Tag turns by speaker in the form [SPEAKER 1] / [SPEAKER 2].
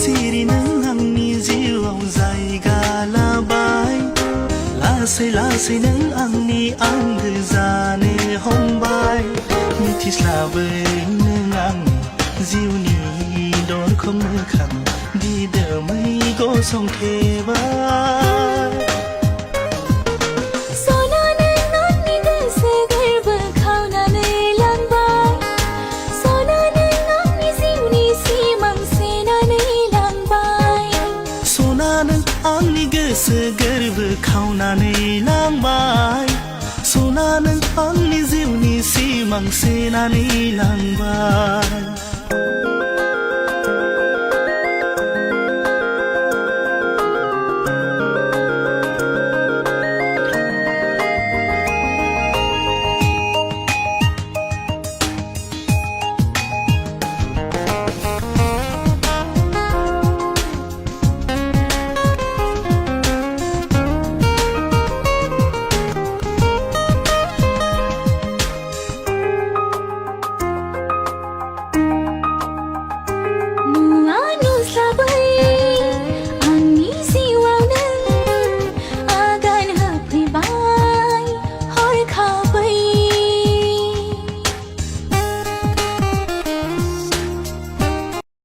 [SPEAKER 1] सिरि नों आंनि जिउआव जायगा लाबाय लासै लासै नों आंनि आंगो जानो हमबाय मिथिस्लाबै नों आंनि जिउनि दरखं मोखां दिदोमै गसंथेबाय आंनि गोसो गोरबो खावनानै लांबाय सना नों आंनि जिउनि सिमां सेनानै लांबाय